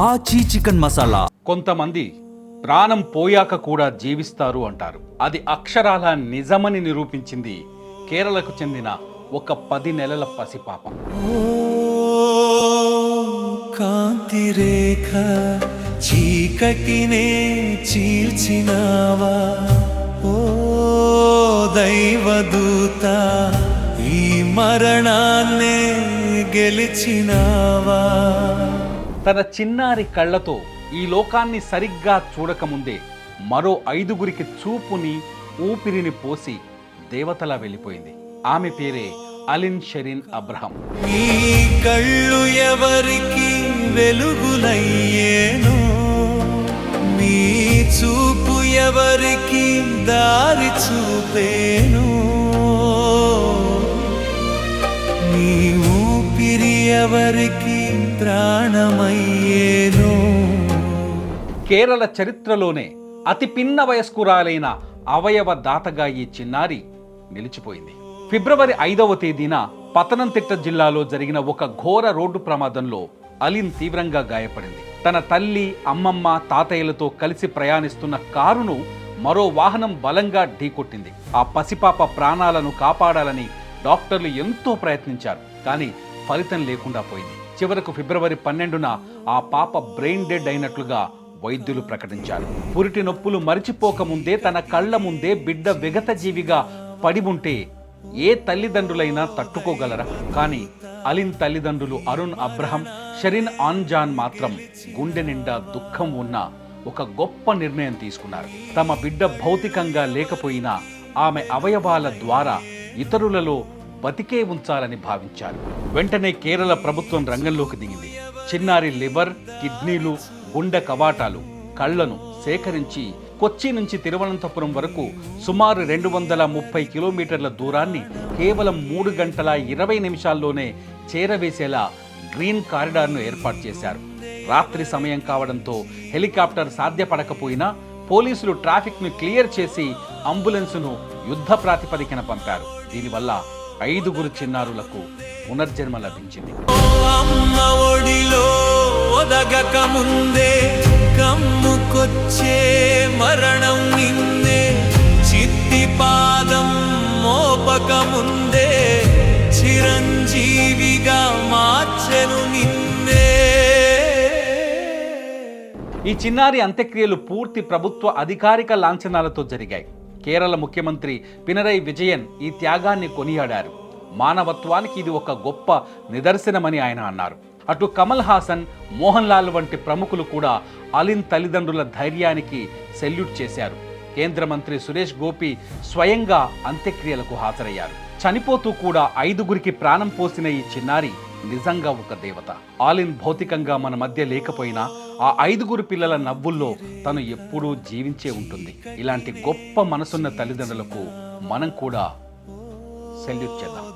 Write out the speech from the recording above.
ఆచి చికెన్ మసాలా. కొంతమంది ప్రాణం పోయాక కూడా జీవిస్తారు అంటారు. అది అక్షరాల నిజమని నిరూపించింది కేరళకు చెందిన ఒక 10 నెలల పసిపాప. కాంతి రేఖ చీకటినే చీల్చినావా, ఓ దైవదూత ఈ మరణాన్నే గెలిచినావా. తన చిన్నారి కళ్ళతో ఈ లోకాన్ని సరిగ్గా చూడకముందే మరో 5గురికి చూపుని ఊపిరిని పోసి దేవతలా వెళ్ళిపోయింది. ఆమె పేరే అలిన్ షెరిన్ అబ్రహం. ఈ కళ్ళు ఎవరికి వెలుగులయ్యేను, మీ చూపు ఎవరికి దారి చూపేను, మీ ఊపిరి ఎవరికి ప్రాణమయ్యేను. కేరళ చరిత్రలోనే అతి పిన్న వయస్కురాలైన అవయవ దాతగా ఈ చిన్నారి నిలిచిపోయింది. ఫిబ్రవరి 5వ తేదీన పతనంతిట్ట జిల్లాలో జరిగిన ఒక ఘోర రోడ్డు ప్రమాదంలో అలిన్ తీవ్రంగా గాయపడింది. తన తల్లి, అమ్మమ్మ, తాతయ్యలతో కలిసి ప్రయాణిస్తున్న కారును మరో వాహనం బలంగా ఢీకొట్టింది. ఆ పసిపాప ప్రాణాలను కాపాడాలని డాక్టర్లు ఎంతో ప్రయత్నించారు, కానీ ఫలితం లేకుండా పోయింది. చివరకు ఫిబ్రవరి 12న ఆ పాప బ్రెయిన్ డెడ్ అయినట్లుగా వైద్యులు ప్రకటించారు. పురిటి నొప్పులు మరిచిపోకముందే తన కళ్ల ముందే బిడ్డ విగత జీవిగా పడి ఉంటే ఏ తల్లిదండ్రులైనా తట్టుకోగలరా? కానీ అలిన్ తల్లిదండ్రులు అరుణ్ అబ్రహం, షెరిన్ ఆన్జాన్ మాత్రం గుండె నిండా దుఃఖం ఉన్న ఒక గొప్ప నిర్ణయం తీసుకున్నారు. తమ బిడ్డ భౌతికంగా లేకపోయినా ఆమె అవయవాల ద్వారా ఇతరులలో బతికే ఉంచాలని భావించారు. వెంటనే కేరళ ప్రభుత్వం రంగంలోకి దిగింది. చిన్నారి లివర్, కిడ్నీలు, గుండె కవాటాలు, కళ్లను సేకరించి కొచ్చి నుంచి తిరువనంతపురం వరకు సుమారు 230 కిలోమీటర్ల దూరాన్ని కేవలం 3 గంటల 20 నిమిషాల్లోనే చేరవేసేలా గ్రీన్ కారిడార్ను ఏర్పాటు చేశారు. రాత్రి సమయం కావడంతో హెలికాప్టర్ సాధ్యపడకపోయినా పోలీసులు ట్రాఫిక్ను క్లియర్ చేసి అంబులెన్సును యుద్ధ ప్రాతిపదికన పంపారు. దీనివల్ల 5గురు చిన్నారులకు పునర్జన్మ లభించింది. కమ్ముకొచ్చే మరణం నిన్నే, చిత్తి పాదం మోపకముందే చిరంజీవిగా మార్చెను నిన్నే. ఈ చిన్నారి అంత్యక్రియలు పూర్తి ప్రభుత్వ అధికారిక లాంఛనాలతో జరిగాయి. కేరళ ముఖ్యమంత్రి పినరై విజయన్ ఈ త్యాగాన్ని కొనియాడారు. మానవత్వానికి ఇది ఒక గొప్ప నిదర్శనమని ఆయన అన్నారు. అటు కమల్ హాసన్, మోహన్ లాల్ వంటి ప్రముఖులు కూడా అలిన్ తల్లిదండ్రుల ధైర్యానికి సెల్యూట్ చేశారు. కేంద్ర మంత్రి సురేష్ గోపి స్వయంగా అంత్యక్రియలకు హాజరయ్యారు. చనిపోతూ కూడా 5గురికి ప్రాణం పోసిన ఈ చిన్నారి నిజంగా ఒక దేవత. అలిన్ భౌతికంగా మన మధ్య లేకపోయినా ఆ 5గురు పిల్లల నవ్వుల్లో తను ఎప్పుడూ జీవించే ఉంటుంది. ఇలాంటి గొప్ప మనసున్న తల్లిదండ్రులకు మనం కూడా సెల్యూట్ చేద్దాం.